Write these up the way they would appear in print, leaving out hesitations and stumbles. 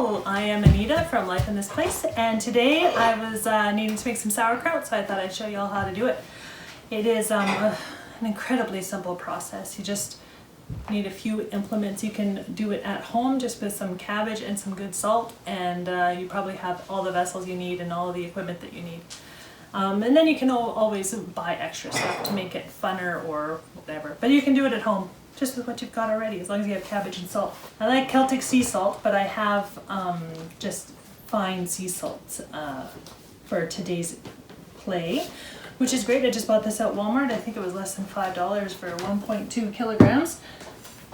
Hello, I am Anita from Life in This Place, and today I was needing to make some sauerkraut, so I thought I'd show you all how to do it. It is an incredibly simple process. You just need a few implements. You can do it at home just with some cabbage and some good salt, and you probably have all the vessels you need and all the equipment that you need. And then you can always buy extra stuff to make it funner or whatever, but you can do it at home just with what you've got already, as long as you have cabbage and salt. I like Celtic sea salt, but I have just fine sea salts for today's play, which is great. I just bought this at Walmart. I think it was less than $5 for 1.2 kilograms.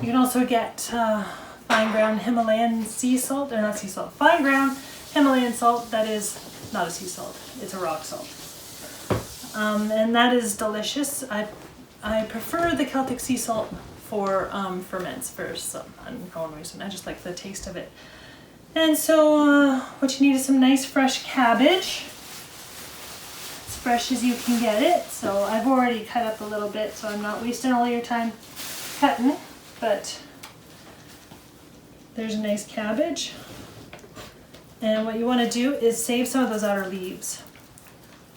You can also get fine ground Himalayan sea salt, or not sea salt, fine ground Himalayan salt that is not a sea salt, it's a rock salt. And that is delicious. I prefer the Celtic sea salt for ferments for some unknown reason. I just like the taste of it. And so what you need is some nice fresh cabbage, as fresh as you can get it. So I've already cut up a little bit, so I'm not wasting all your time cutting, but there's a nice cabbage. And what you want to do is save some of those outer leaves.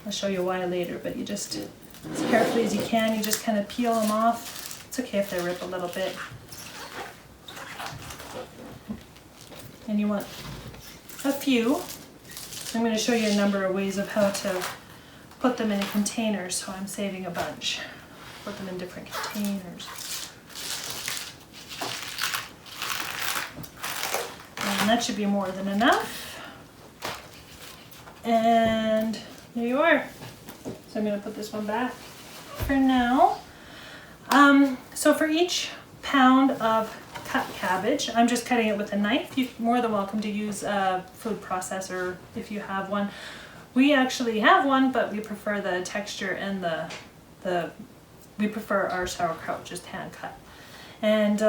I'll show you why later, but you just, as carefully as you can, you just kind of peel them off. It's okay if they rip a little bit. And you want a few. I'm going to show you a number of ways of how to put them in a container, so I'm saving a bunch. Put them in different containers. And that should be more than enough. And there you are. So I'm going to put this one back for now. So for each pound of cut cabbage, I'm just cutting it with a knife. You're more than welcome to use a food processor if you have one. We actually have one, but we prefer the texture and we prefer our sauerkraut just hand cut. And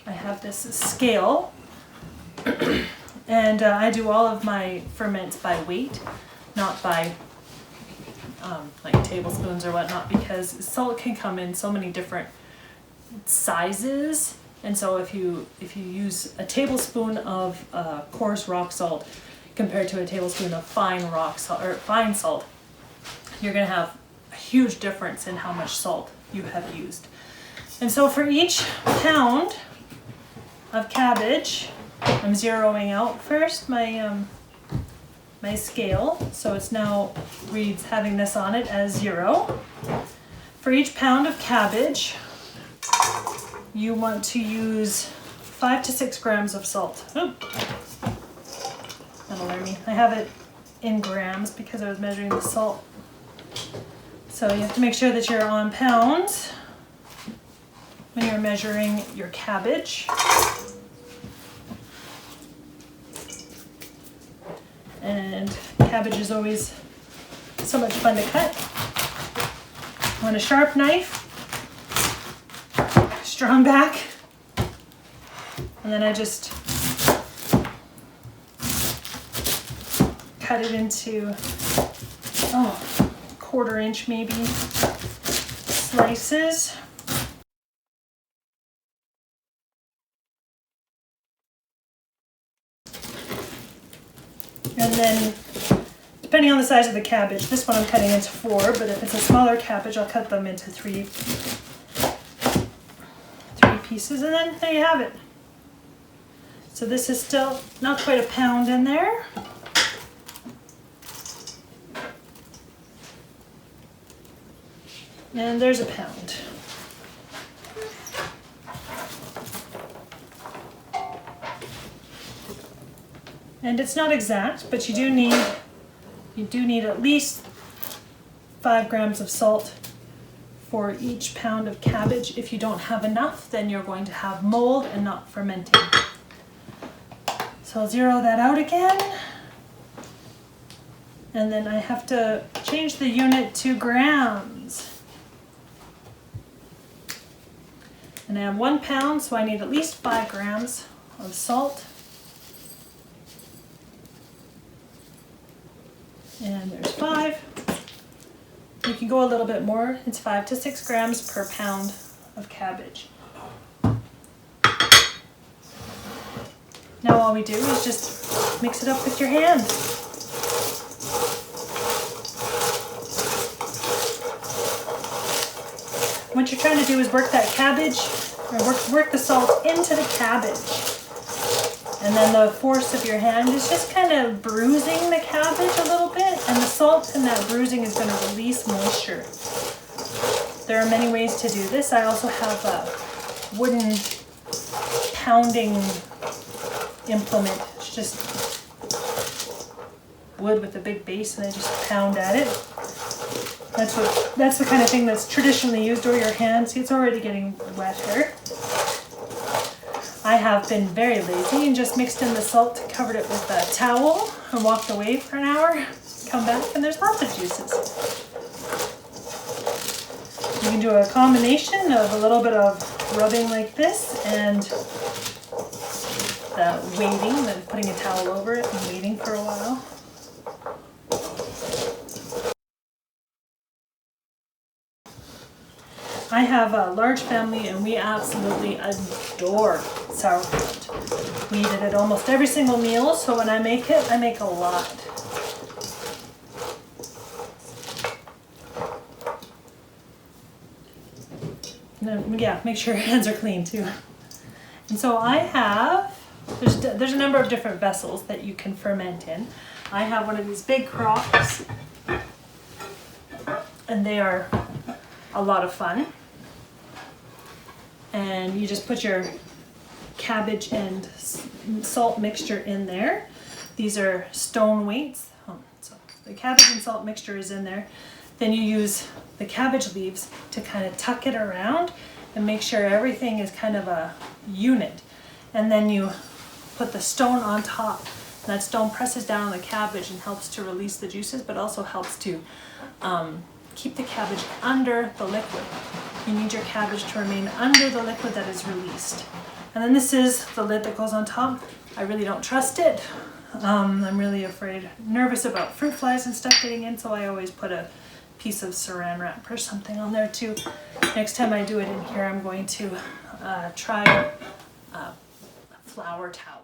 I have this scale, and I do all of my ferments by weight, not by like tablespoons or whatnot, because salt can come in so many different sizes, and so if you use a tablespoon of coarse rock salt compared to a tablespoon of fine rock salt or fine salt, you're going to have a huge difference in how much salt you have used. And so for each pound of cabbage, I'm zeroing out first my my scale, so it's now reads having this on it as 0. For each pound of cabbage, you want to use 5 to 6 grams of salt. Oh, that'll learn me. I have it in grams because I was measuring the salt. So you have to make sure that you're on pounds when you're measuring your cabbage. And cabbage is always so much fun to cut. On a sharp knife, strong back, and then I just cut it into, 1/4 inch maybe slices. And then, depending on the size of the cabbage, this one I'm cutting into 4, but if it's a smaller cabbage, I'll cut them into 3 pieces, and then there you have it. So this is still not quite a pound in there. And there's a pound. And it's not exact, but you do need at least 5 grams of salt for each pound of cabbage. If you don't have enough, then you're going to have mold and not fermenting. So I'll zero that out again. And then I have to change the unit to grams. And I have 1 pound, so I need at least 5 grams of salt. And there's 5. You can go a little bit more. It's 5 to 6 grams per pound of cabbage. Now all we do is just mix it up with your hand. What you're trying to do is work that cabbage, or work the salt into the cabbage. And then the force of your hand is just kind of bruising the cabbage a little bit, and the salt in that bruising is going to release moisture. There are many ways to do this. I also have a wooden pounding implement. It's just wood with a big base, and I just pound at it. That's the kind of thing that's traditionally used, or your hand. See, it's already getting wetter. I have been very lazy and just mixed in the salt, covered it with a towel, and walked away for an hour. Come back and there's lots of juices. You can do a combination of a little bit of rubbing like this and the waiting, then putting a towel over it and waiting for a while. I have a large family and we absolutely adore sauerkraut. We eat it at almost every single meal, so when I make it, I make a lot. Yeah, make sure your hands are clean too. And so I have, there's a number of different vessels that you can ferment in. I have one of these big crocks, and they are a lot of fun. And you just put your cabbage and salt mixture in there. These are stone weights. So the cabbage and salt mixture is in there. Then you use the cabbage leaves to kind of tuck it around and make sure everything is kind of a unit. And then you put the stone on top. That stone presses down on the cabbage and helps to release the juices, but also helps to keep the cabbage under the liquid. You need your cabbage to remain under the liquid that is released. And then this is the lid that goes on top. I really don't trust it. I'm really nervous about fruit flies and stuff getting in, so I always put a piece of saran wrap or something on there too. Next time I do it in here, I'm going to try a flour towel.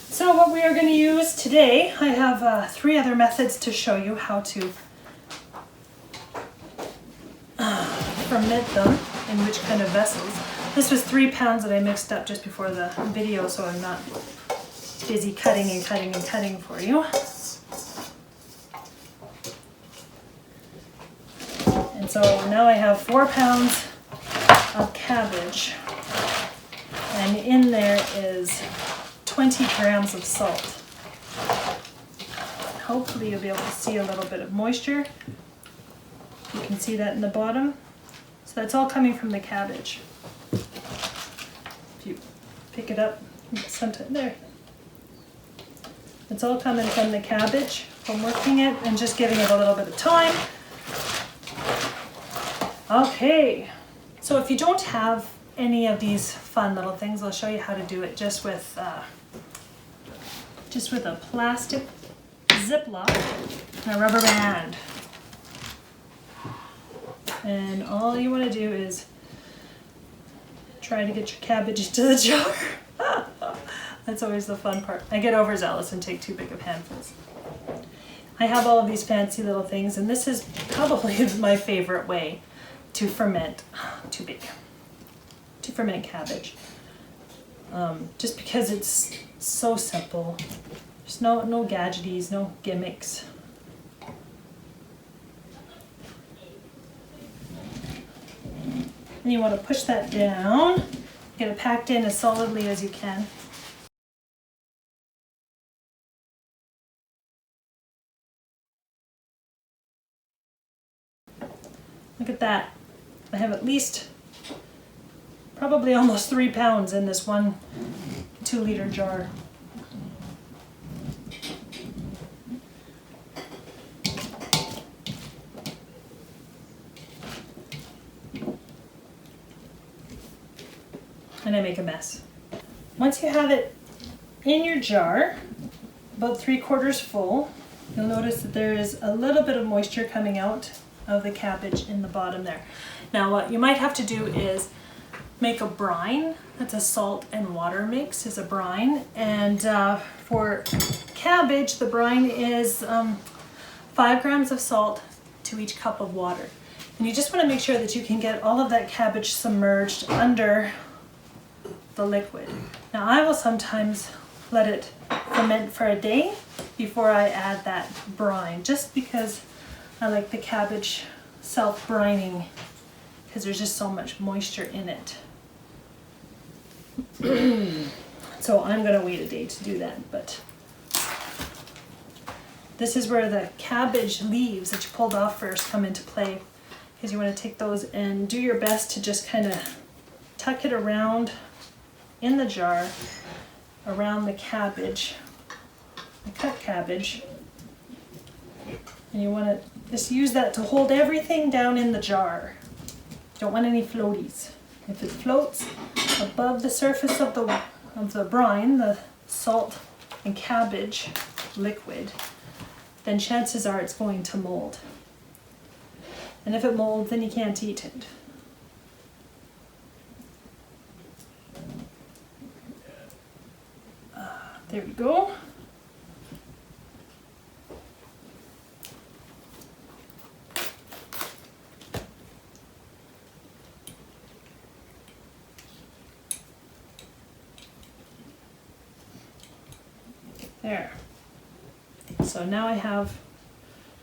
So what we are going to use today, I have 3 other methods to show you how to ferment them, in which kind of vessels. This was 3 pounds that I mixed up just before the video, so I'm not busy cutting and cutting and cutting for you. And so now I have 4 pounds of cabbage, and in there is 20 grams of salt. Hopefully you'll be able to see a little bit of moisture. You can see that in the bottom. So that's all coming from the cabbage. If you pick it up, sometime there. It's all coming from the cabbage, from working it and just giving it a little bit of time. Okay, so if you don't have any of these fun little things, I'll show you how to do it just with a plastic Ziploc and a rubber band. And all you want to do is try to get your cabbage into the jar. That's always the fun part. I get overzealous and take too big of handfuls. I have all of these fancy little things, and this is probably my favorite way to ferment, too big, to ferment cabbage. Just because it's so simple. There's no gadgeties, no gimmicks. And you want to push that down, get it packed in as solidly as you can. Look at that. I have at least, probably almost 3 pounds in this 1 2-liter jar. And I make a mess. Once you have it in your jar, about 3/4 full, you'll notice that there is a little bit of moisture coming out of the cabbage in the bottom there. Now what you might have to do is make a brine. That's a salt and water mix, is a brine. And for cabbage, the brine is 5 grams of salt to each cup of water. And you just want to make sure that you can get all of that cabbage submerged under the liquid. Now I will sometimes let it ferment for a day before I add that brine, just because I like the cabbage self-brining, because there's just so much moisture in it. So I'm going to wait a day to do that, but this is where the cabbage leaves that you pulled off first come into play, because you want to take those and do your best to just kind of tuck it around in the jar, around the cabbage, the cut cabbage, and you want to just use that to hold everything down in the jar. You don't want any floaties. If it floats above the surface of the brine, the salt and cabbage liquid, then chances are it's going to mold. And if it molds, then you can't eat it. There we go. There. So now I have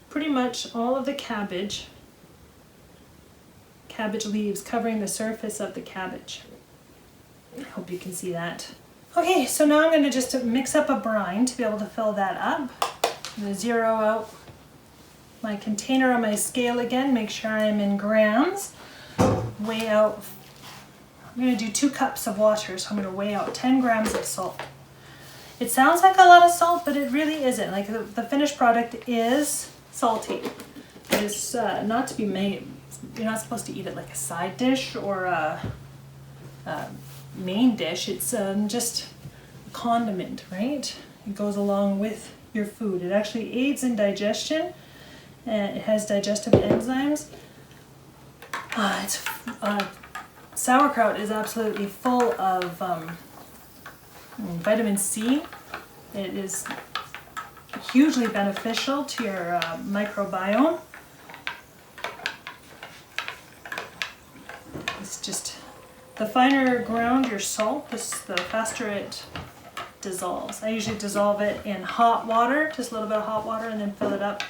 pretty much all of the cabbage leaves covering the surface of the cabbage. I hope you can see that. Okay, so now I'm going to just mix up a brine to be able to fill that up. I'm going to zero out my container on my scale again, make sure I'm in grams. Weigh out, I'm going to do 2 cups of water, so I'm going to weigh out 10 grams of salt. It sounds like a lot of salt, but it really isn't. Like the finished product is salty. It is not to be made, you're not supposed to eat it like a side dish or a main dish. It's just a condiment, right? It goes along with your food. It actually aids in digestion, and it has digestive enzymes. Sauerkraut is absolutely full of vitamin C. It is hugely beneficial to your microbiome. It's just, the finer ground your salt, the faster it dissolves. I usually dissolve it in hot water, just a little bit of hot water, and then fill it up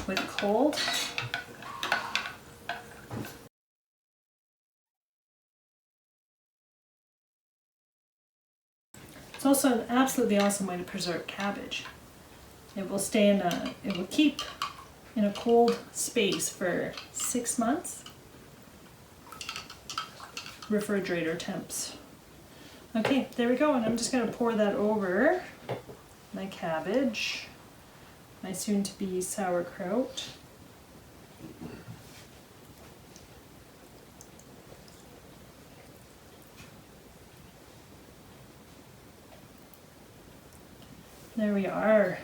with cold. It's also an absolutely awesome way to preserve cabbage. It will stay it will keep in a cold space for 6 months. Refrigerator temps. Okay, there we go, and I'm just going to pour that over my cabbage, my soon-to-be sauerkraut. There we are.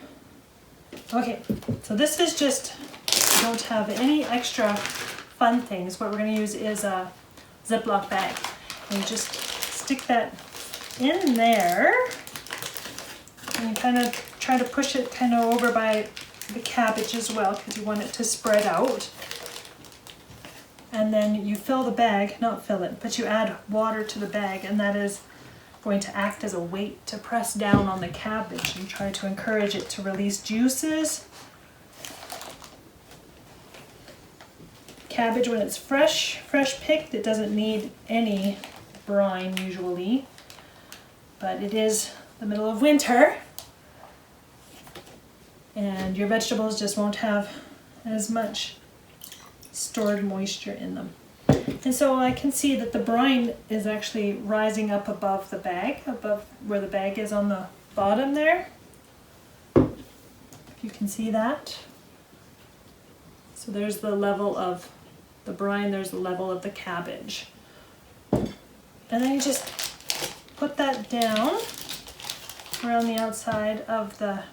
Okay, so this is just, don't have any extra fun things. What we're going to use is a Ziploc bag. And you just stick that in there and you kind of try to push it kind of over by the cabbage as well, because you want it to spread out. And then you fill the bag, not fill it, but you add water to the bag, and that is going to act as a weight to press down on the cabbage and try to encourage it to release juices. Cabbage, when it's fresh picked, it doesn't need any brine usually, but it is the middle of winter and your vegetables just won't have as much stored moisture in them. And so I can see that the brine is actually rising up above the bag, above where the bag is on the bottom there. If you can see that. So there's the level of the brine, there's the level of the cabbage. And then you just put that down around the outside of the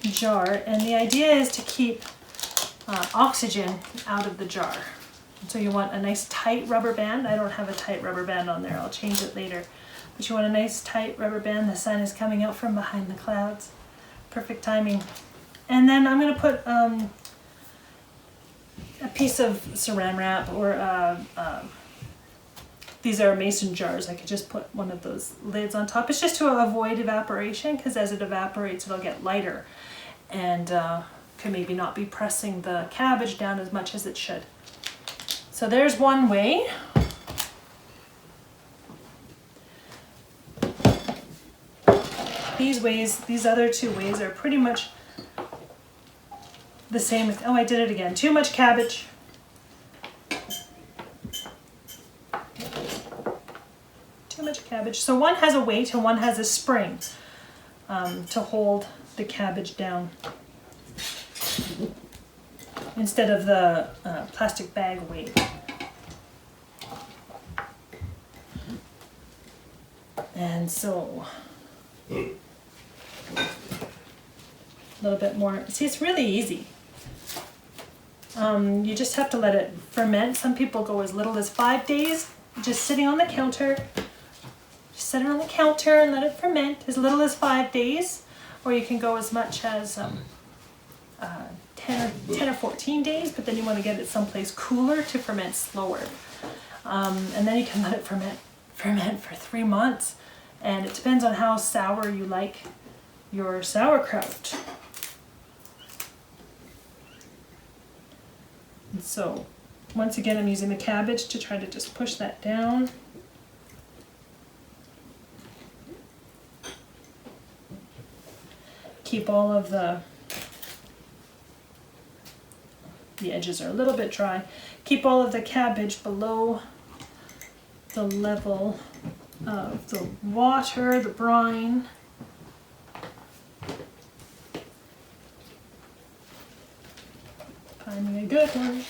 jar. And the idea is to keep oxygen out of the jar. So you want a nice tight rubber band. I don't have a tight rubber band on there. I'll change it later. But you want a nice tight rubber band. The sun is coming out from behind the clouds. Perfect timing. And then I'm going to put a piece of saran wrap, or these are mason jars. I could just put one of those lids on top. It's just to avoid evaporation, because as it evaporates it'll get lighter and could maybe not be pressing the cabbage down as much as it should. So there's one way. These other two ways are pretty much the same with, oh, I did it again. Too much cabbage. Too much cabbage. So one has a weight and one has a spring to hold the cabbage down, instead of the plastic bag weight. And so a little bit more. See, it's really easy. You just have to let it ferment. Some people go as little as 5 days, just sitting on the counter. Just set it on the counter and let it ferment as little as 5 days, or you can go as much as 10 or 14 days, but then you want to get it someplace cooler to ferment slower. And then you can let it ferment for 3 months. And it depends on how sour you like your sauerkraut. And so, once again, I'm using the cabbage to try to just push that down. Keep all of the edges are a little bit dry. Keep all of the cabbage below the level of the water, the brine. Finding a good one.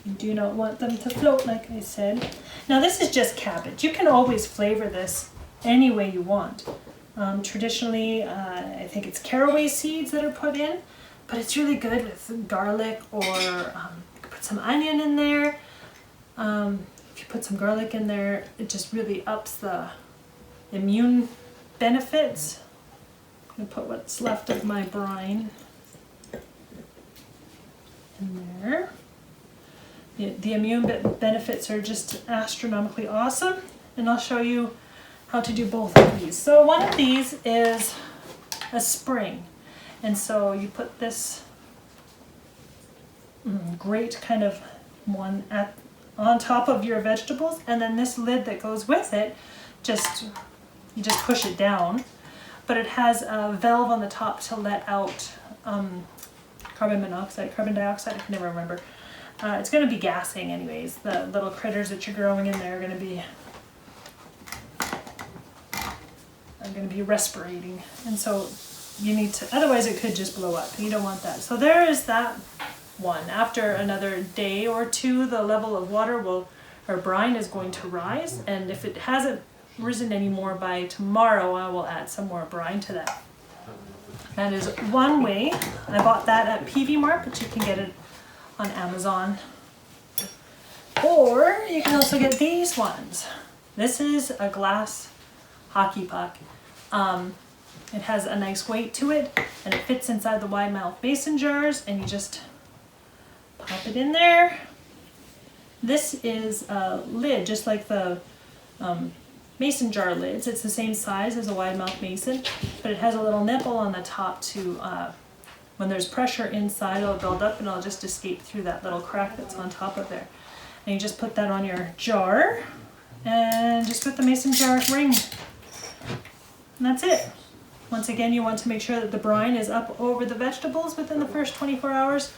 You do not want them to float, like I said. Now this is just cabbage. You can always flavor this any way you want. Traditionally, I think it's caraway seeds that are put in, but it's really good with garlic, or you could put some onion in there. If you put some garlic in there, it just really ups the immune benefits. I'm going to put what's left of my brine in there. The immune benefits are just astronomically awesome, and I'll show you how to do both of these. So one of these is a spring, and so you put this great kind of one on top of your vegetables, and then this lid that goes with it, you just push it down, but it has a valve on the top to let out carbon dioxide, I can never remember. It's going to be gassing anyways. The little critters that you're growing in there are going to be respirating, and so you need to, otherwise it could just blow up. You don't want that. So there is that one. After another day or two, the level of water or brine is going to rise, and if it hasn't risen anymore by tomorrow, I will add some more brine to that. That is one way. I bought that at PV Mart, but you can get it on Amazon. Or you can also get these ones. This is a glass hockey puck. It has a nice weight to it, and it fits inside the wide mouth mason jars, and you just pop it in there. This is a lid, just like the mason jar lids. It's the same size as a wide mouth mason, but it has a little nipple on the top to, when there's pressure inside, it'll build up and it'll just escape through that little crack that's on top of there. And you just put that on your jar, and just put the mason jar ring. And that's it. Once again, you want to make sure that the brine is up over the vegetables within the first 24 hours.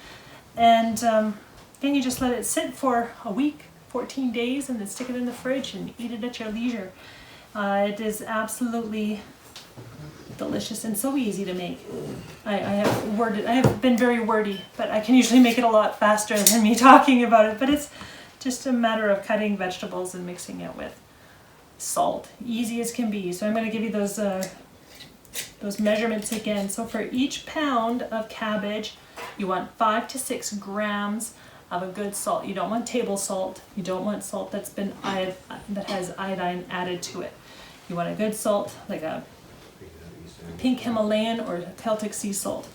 And then you just let it sit for a week, 14 days, and then stick it in the fridge and eat it at your leisure. It is absolutely delicious and so easy to make. I have been very wordy, but I can usually make it a lot faster than me talking about it. But it's just a matter of cutting vegetables and mixing it with salt, easy as can be. So I'm going to give you those those measurements again. So for each pound of cabbage, you want 5 to 6 grams of a good salt. You don't want table salt. You don't want salt that has iodine added to it. You want a good salt, like a pink Himalayan or Celtic sea salt.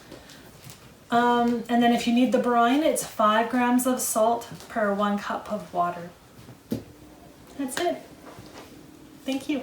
And then if you need the brine, it's 5 grams of salt per 1 cup of water. That's it. Thank you.